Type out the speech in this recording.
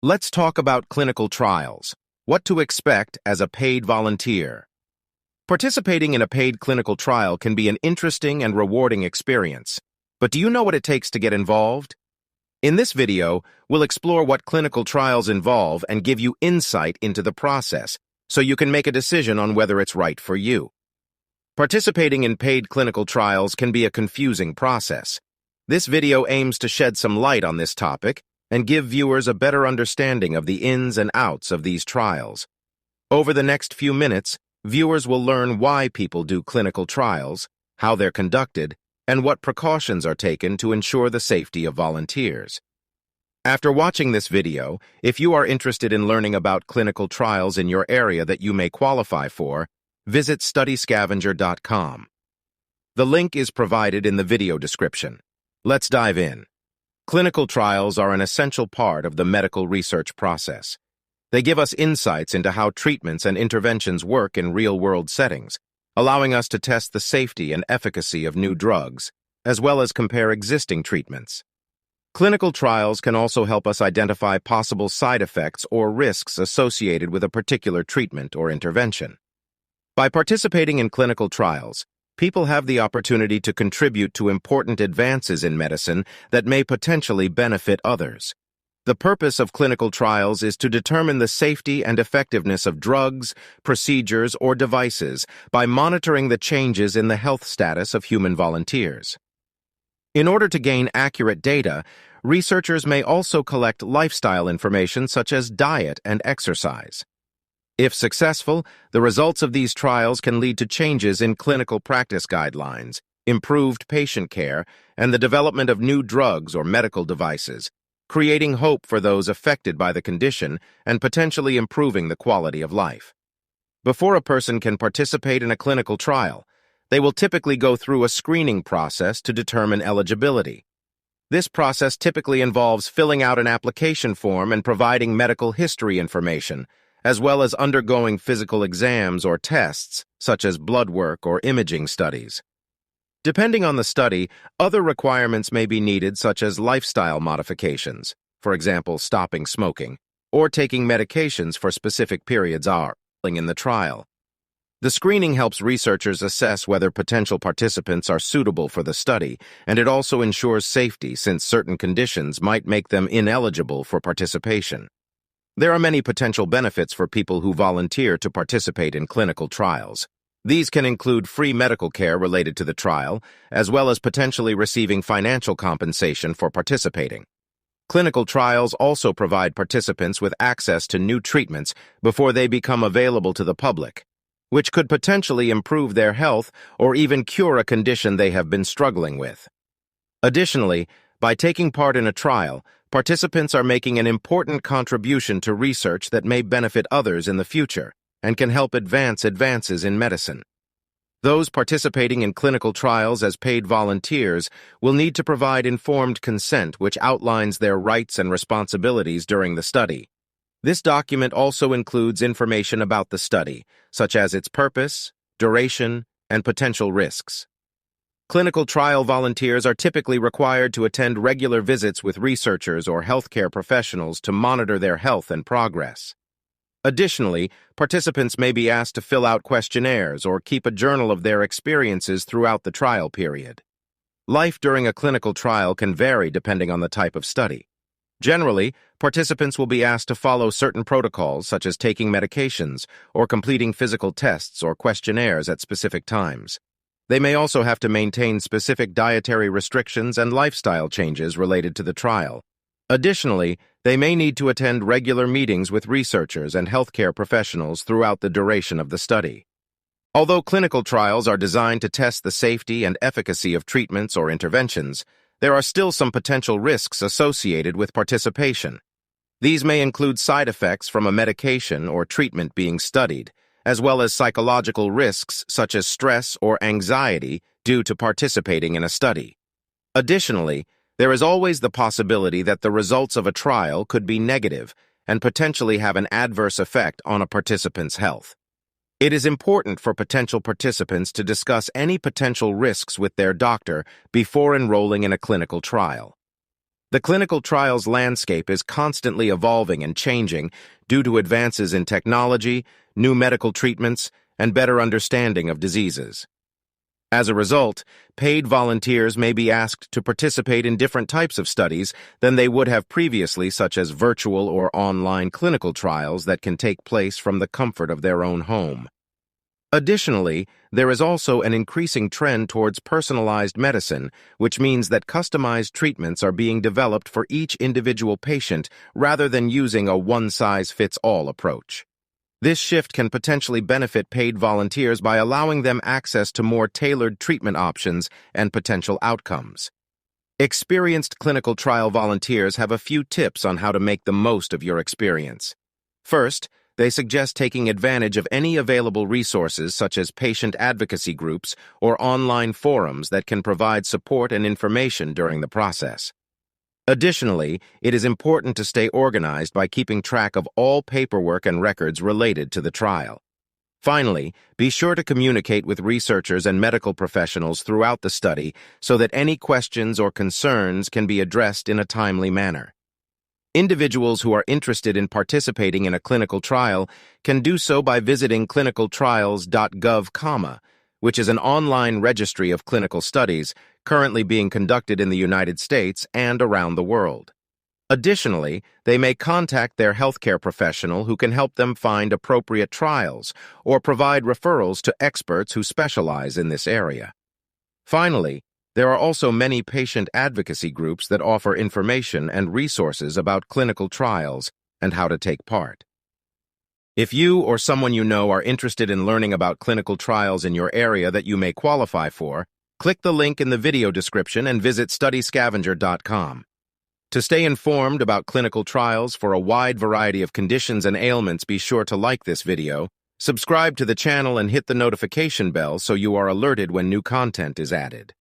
Let's talk about clinical trials. What to expect as a paid volunteer. Participating in a paid clinical trial can be an interesting and rewarding experience. But do you know what it takes to get involved? In this video, we'll explore what clinical trials involve and give you insight into the process, so you can make a decision on whether it's right for you. Participating in paid clinical trials can be a confusing process. This video aims to shed some light on this topic and give viewers a better understanding of the ins and outs of these trials. Over the next few minutes, viewers will learn why people do clinical trials, how they're conducted, and what precautions are taken to ensure the safety of volunteers. After watching this video, if you are interested in learning about clinical trials in your area that you may qualify for, visit StudyScavenger.com. The link is provided in the video description. Let's dive in. Clinical trials are an essential part of the medical research process. They give us insights into how treatments and interventions work in real-world settings, allowing us to test the safety and efficacy of new drugs, as well as compare existing treatments. Clinical trials can also help us identify possible side effects or risks associated with a particular treatment or intervention. By participating in clinical trials, people have the opportunity to contribute to important advances in medicine that may potentially benefit others. The purpose of clinical trials is to determine the safety and effectiveness of drugs, procedures, or devices by monitoring the changes in the health status of human volunteers. In order to gain accurate data, researchers may also collect lifestyle information such as diet and exercise. If successful, the results of these trials can lead to changes in clinical practice guidelines, improved patient care, and the development of new drugs or medical devices, creating hope for those affected by the condition and potentially improving the quality of life. Before a person can participate in a clinical trial, they will typically go through a screening process to determine eligibility. This process typically involves filling out an application form and providing medical history information, as well as undergoing physical exams or tests, such as blood work or imaging studies. Depending on the study, other requirements may be needed, such as lifestyle modifications, for example, stopping smoking, or taking medications for specific periods in the trial. The screening helps researchers assess whether potential participants are suitable for the study, and it also ensures safety since certain conditions might make them ineligible for participation. There are many potential benefits for people who volunteer to participate in clinical trials. These can include free medical care related to the trial, as well as potentially receiving financial compensation for participating. Clinical trials also provide participants with access to new treatments before they become available to the public, which could potentially improve their health or even cure a condition they have been struggling with. Additionally, by taking part in a trial, participants are making an important contribution to research that may benefit others in the future and can help advances in medicine. Those participating in clinical trials as paid volunteers will need to provide informed consent, which outlines their rights and responsibilities during the study. This document also includes information about the study, such as its purpose, duration, and potential risks. Clinical trial volunteers are typically required to attend regular visits with researchers or healthcare professionals to monitor their health and progress. Additionally, participants may be asked to fill out questionnaires or keep a journal of their experiences throughout the trial period. Life during a clinical trial can vary depending on the type of study. Generally, participants will be asked to follow certain protocols, such as taking medications or completing physical tests or questionnaires at specific times. They may also have to maintain specific dietary restrictions and lifestyle changes related to the trial. Additionally, they may need to attend regular meetings with researchers and healthcare professionals throughout the duration of the study. Although clinical trials are designed to test the safety and efficacy of treatments or interventions, there are still some potential risks associated with participation. These may include side effects from a medication or treatment being studied, as well as psychological risks such as stress or anxiety due to participating in a study. Additionally, there is always the possibility that the results of a trial could be negative and potentially have an adverse effect on a participant's health. It is important for potential participants to discuss any potential risks with their doctor before enrolling in a clinical trial. The clinical trials landscape is constantly evolving and changing due to advances in technology, new medical treatments, and better understanding of diseases. As a result, paid volunteers may be asked to participate in different types of studies than they would have previously, such as virtual or online clinical trials that can take place from the comfort of their own home. Additionally, there is also an increasing trend towards personalized medicine, which means that customized treatments are being developed for each individual patient rather than using a one-size-fits-all approach. This shift can potentially benefit paid volunteers by allowing them access to more tailored treatment options and potential outcomes. Experienced clinical trial volunteers have a few tips on how to make the most of your experience. First, they suggest taking advantage of any available resources such as patient advocacy groups or online forums that can provide support and information during the process. Additionally, it is important to stay organized by keeping track of all paperwork and records related to the trial. Finally, be sure to communicate with researchers and medical professionals throughout the study so that any questions or concerns can be addressed in a timely manner. Individuals who are interested in participating in a clinical trial can do so by visiting clinicaltrials.gov, which is an online registry of clinical studies currently being conducted in the United States and around the world. Additionally, they may contact their healthcare professional who can help them find appropriate trials or provide referrals to experts who specialize in this area. Finally, there are also many patient advocacy groups that offer information and resources about clinical trials and how to take part. If you or someone you know are interested in learning about clinical trials in your area that you may qualify for, click the link in the video description and visit studyscavenger.com. To stay informed about clinical trials for a wide variety of conditions and ailments, be sure to like this video, subscribe to the channel, and hit the notification bell so you are alerted when new content is added.